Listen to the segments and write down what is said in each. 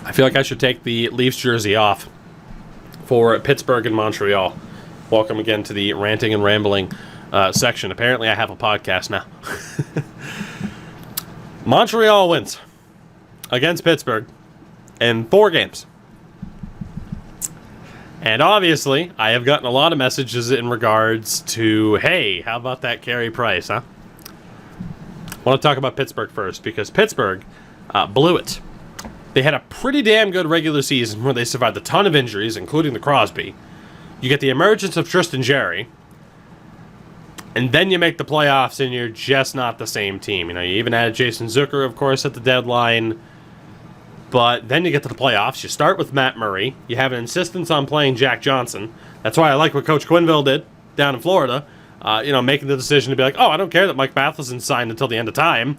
I feel like I should take the Leafs jersey off for Pittsburgh and Montreal. Welcome again to the ranting and rambling section. Apparently I have a podcast now. Montreal wins against Pittsburgh in 4 games. And obviously, I have gotten a lot of messages in regards to, hey, how about that Carey Price, huh? I want to talk about Pittsburgh first, because Pittsburgh blew it. They had a pretty damn good regular season where they survived a ton of injuries, including the Crosby. You get the emergence of Tristan Jarry, and then you make the playoffs, and you're just not the same team. You know, you even added Jason Zucker, of course, at the deadline. But then you get to the playoffs. You start with Matt Murray. You have an insistence on playing Jack Johnson. That's why I like what Coach Quenneville did down in Florida. Making the decision to be like, oh, I don't care that Mike Matheson signed until the end of time.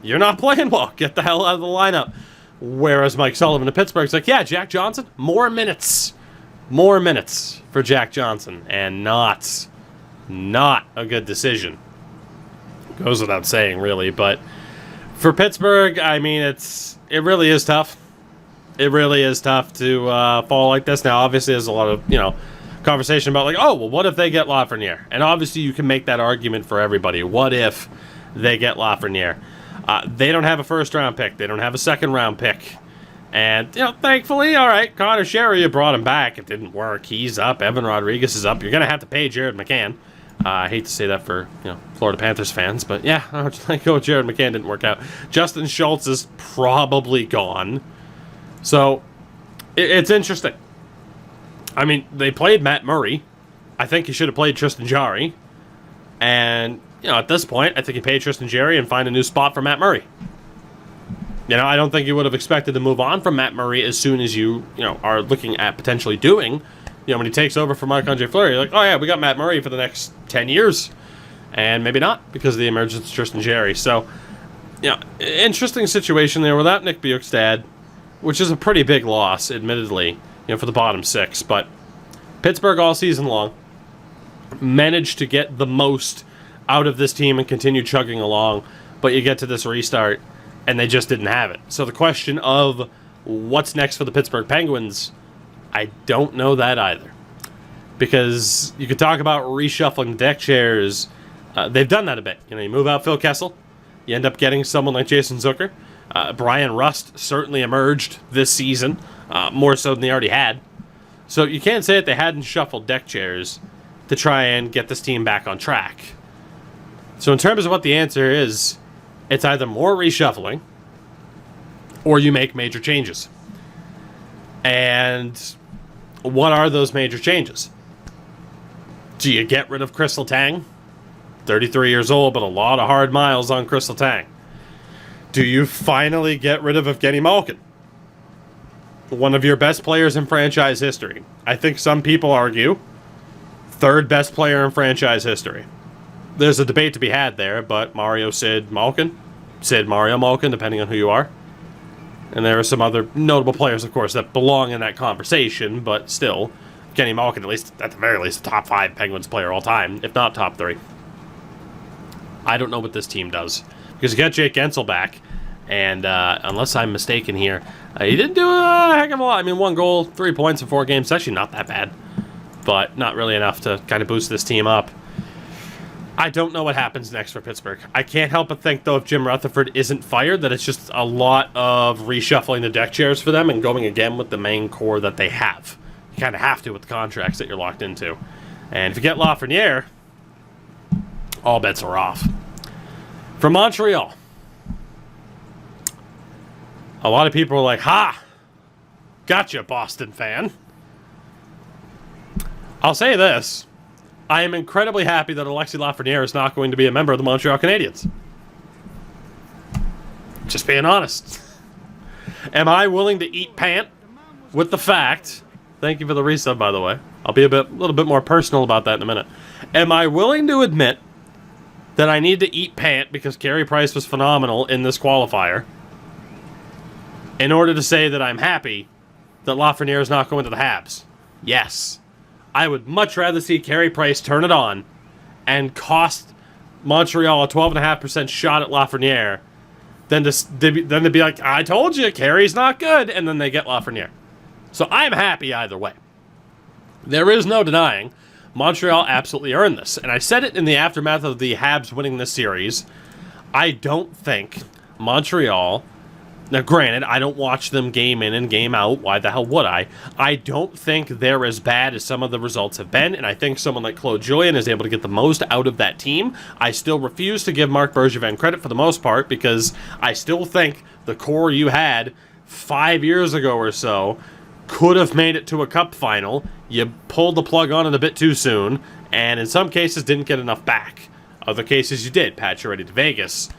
You're not playing well. Get the hell out of the lineup. Whereas Mike Sullivan in Pittsburgh's like, yeah, Jack Johnson, more minutes. More minutes for Jack Johnson. And not a good decision. Goes without saying, really. But for Pittsburgh, I mean, it really is tough. It really is tough to fall like this. Now, obviously, there's a lot of, conversation about like, oh, well, what if they get Lafreniere? And obviously, you can make that argument for everybody. What if they get Lafreniere? They don't have a first-round pick. They don't have a second-round pick. And, thankfully, all right, Connor Sherry, you brought him back. It didn't work. He's up. Evan Rodriguez is up. You're going to have to pay Jared McCann. I hate to say that for, Florida Panthers fans, but yeah, go with Jared McCann didn't work out. Justin Schultz is probably gone. So, it's interesting. I mean, they played Matt Murray. I think he should have played Tristan Jarry. And, at this point, I think you pay Tristan Jarry and find a new spot for Matt Murray. I don't think you would have expected to move on from Matt Murray as soon as you, are looking at potentially doing. When he takes over for Marc-Andre Fleury, you're like, oh yeah, we got Matt Murray for the next 10 years. And maybe not, because of the emergence of Tristan Jarry. So, interesting situation there without Nick Bjugstad, which is a pretty big loss, admittedly, for the bottom 6. But Pittsburgh all season long managed to get the most out of this team and continue chugging along. But you get to this restart, and they just didn't have it. So the question of what's next for the Pittsburgh Penguins, I don't know that either. Because you could talk about reshuffling deck chairs. They've done that a bit. You move out Phil Kessel. You end up getting someone like Jason Zucker. Brian Rust certainly emerged this season, more so than they already had. So you can't say that they hadn't shuffled deck chairs to try and get this team back on track. So in terms of what the answer is, it's either more reshuffling or you make major changes. And what are those major changes? Do you get rid of Crystal Tang? 33 years old, but a lot of hard miles on Crystal Tang. Do you finally get rid of Evgeny Malkin? One of your best players in franchise history. I think some people argue third best player in franchise history. There's a debate to be had there, but Mario Sid Malkin, Sid Mario Malkin, depending on who you are. And there are some other notable players, of course, that belong in that conversation, but still, Evgeny Malkin, at the very least, a top 5 Penguins player all time, if not top 3. I don't know what this team does. Because you got Jake Gensel back, and unless I'm mistaken here, he didn't do a heck of a lot. I mean, 1 goal, 3 points in 4 games, it's actually not that bad. But not really enough to kind of boost this team up. I don't know what happens next for Pittsburgh. I can't help but think, though, if Jim Rutherford isn't fired, that it's just a lot of reshuffling the deck chairs for them and going again with the main core that they have. You kind of have to with the contracts that you're locked into. And if you get Lafreniere, all bets are off. For Montreal, a lot of people are like, ha! Gotcha, Boston fan. I'll say this. I am incredibly happy that Alexis Lafreniere is not going to be a member of the Montreal Canadiens. Just being honest. Am I willing to eat pant with the fact... Thank you for the resub, by the way. I'll be a little bit more personal about that in a minute. Am I willing to admit that I need to eat pant because Carey Price was phenomenal in this qualifier in order to say that I'm happy that Lafreniere is not going to the Habs? Yes. I would much rather see Carey Price turn it on and cost Montreal a 12.5% shot at Lafreniere than to be like, I told you, Carey's not good, and then they get Lafreniere. So I'm happy either way. There is no denying Montreal absolutely earned this. And I said it in the aftermath of the Habs winning this series. I don't think Montreal... Now, granted, I don't watch them game in and game out. Why the hell would I? I don't think they're as bad as some of the results have been, and I think someone like Claude Julien is able to get the most out of that team. I still refuse to give Marc Bergevin credit for the most part, because I still think the core you had 5 years ago or so could have made it to a cup final. You pulled the plug on it a bit too soon, and in some cases didn't get enough back. Other cases you did, patch you ready to Vegas.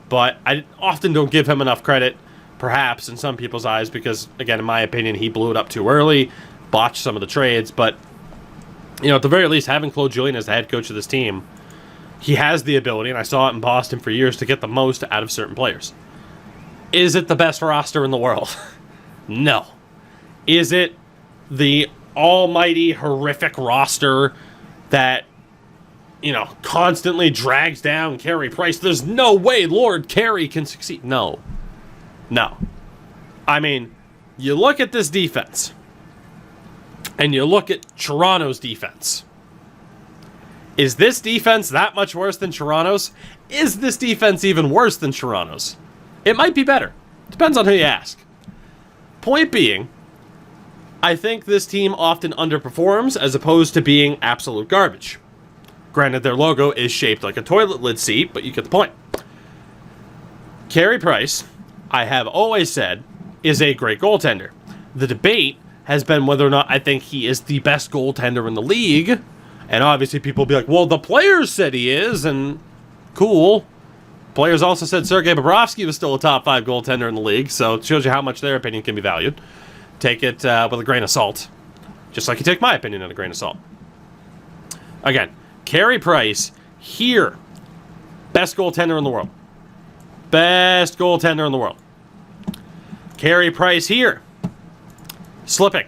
But I often don't give him enough credit, perhaps in some people's eyes, because, again, in my opinion, he blew it up too early, botched some of the trades. But, at the very least, having Claude Julien as the head coach of this team, he has the ability, and I saw it in Boston for years, to get the most out of certain players. Is it the best roster in the world? No. Is it the almighty, horrific roster that, constantly drags down Carey Price? There's no way Lord Carey can succeed. No. I mean, you look at this defense, and you look at Toronto's defense. Is this defense that much worse than Toronto's? Is this defense even worse than Toronto's? It might be better. Depends on who you ask. Point being, I think this team often underperforms as opposed to being absolute garbage. Granted, their logo is shaped like a toilet lid seat, but you get the point. Carey Price, I have always said, is a great goaltender. The debate has been whether or not I think he is the best goaltender in the league. And obviously people will be like, well, the players said he is, and cool. Players also said Sergei Bobrovsky was still a top 5 goaltender in the league, so it shows you how much their opinion can be valued. Take it with a grain of salt. Just like you take my opinion with a grain of salt. Again, Carey Price, here, best goaltender in the world. Best goaltender in the world. Carey Price here. Slipping.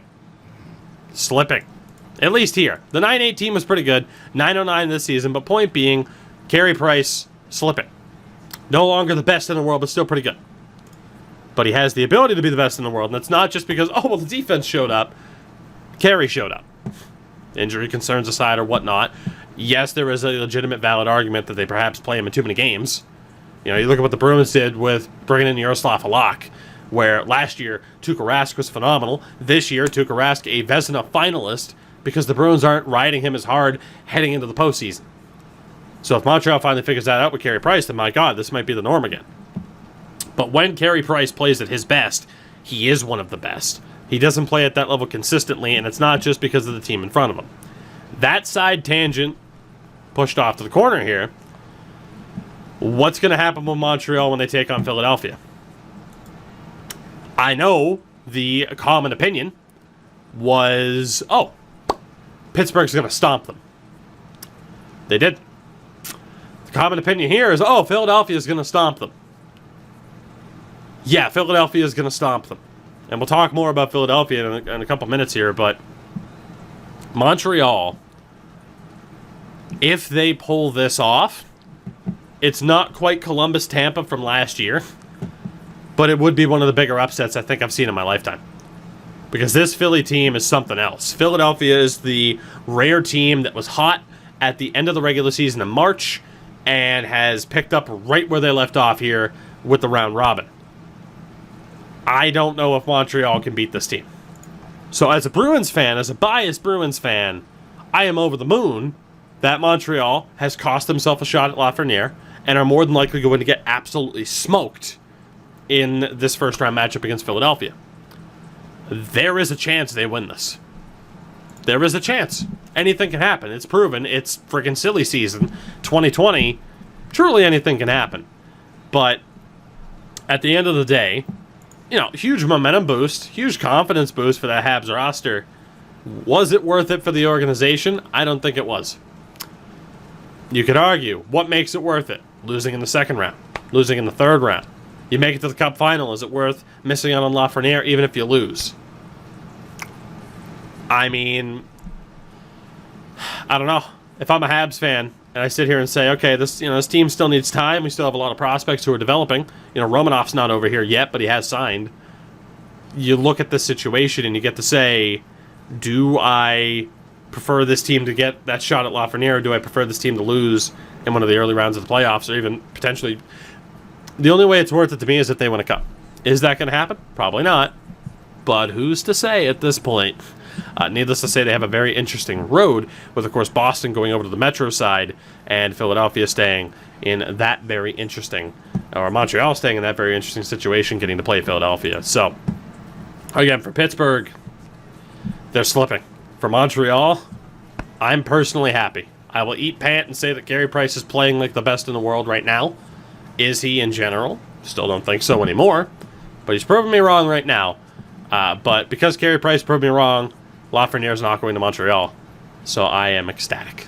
At least here. The 9-8 team was pretty good. 9-09 this season, but point being, Carey Price slipping. No longer the best in the world, but still pretty good. But he has the ability to be the best in the world, and it's not just because, the defense showed up. Carey showed up. Injury concerns aside or whatnot. Yes, there is a legitimate, valid argument that they perhaps play him in too many games. You look at what the Bruins did with bringing in Yaroslav Halak, where last year Tuukka Rask was phenomenal. This year, Tuukka Rask, a Vezina finalist, because the Bruins aren't riding him as hard heading into the postseason. So if Montreal finally figures that out with Carey Price, then my God, this might be the norm again. But when Carey Price plays at his best, he is one of the best. He doesn't play at that level consistently, and it's not just because of the team in front of him. That side tangent pushed off to the corner here. What's going to happen with Montreal when they take on Philadelphia? I know the common opinion was, Pittsburgh's going to stomp them. They did. The common opinion here is, Philadelphia's going to stomp them. Yeah, Philadelphia's going to stomp them. And we'll talk more about Philadelphia in a couple minutes here, but Montreal, if they pull this off, it's not quite Columbus Tampa from last year, but it would be one of the bigger upsets I think I've seen in my lifetime. Because this Philly team is something else. Philadelphia is the rare team that was hot at the end of the regular season in March and has picked up right where they left off here with the round robin. I don't know if Montreal can beat this team. So as a Bruins fan, as a biased Bruins fan, I am over the moon that Montreal has cost themselves a shot at Lafreniere and are more than likely going to get absolutely smoked in this first round matchup against Philadelphia. There is a chance they win this. There is a chance. Anything can happen. It's proven. It's freaking silly season. 2020, truly anything can happen. But at the end of the day, huge momentum boost, huge confidence boost for that Habs roster. Was it worth it for the organization? I don't think it was. You could argue, what makes it worth it? Losing in the second round, losing in the third round. You make it to the Cup final. Is it worth missing out on Lafreniere even if you lose? I mean, I don't know. If I'm a Habs fan, and I sit here and say, okay, this team still needs time. We still have a lot of prospects who are developing. Romanov's not over here yet, but he has signed. You look at this situation and you get to say, do I prefer this team to get that shot at Lafreniere, or do I prefer this team to lose in one of the early rounds of the playoffs, or even potentially... The only way it's worth it to me is if they win a cup. Is that going to happen? Probably not. But who's to say at this point? Needless to say, they have a very interesting road, with, of course, Boston going over to the Metro side and Philadelphia staying in that very interesting, or Montreal staying in that very interesting situation, getting to play Philadelphia. So, again, for Pittsburgh, they're slipping. For Montreal, I'm personally happy. I will eat pant and say that Carey Price is playing like the best in the world right now. Is he in general? Still don't think so anymore. But he's proving me wrong right now. But because Carey Price proved me wrong, Lafreniere's not going to Montreal. So I am ecstatic.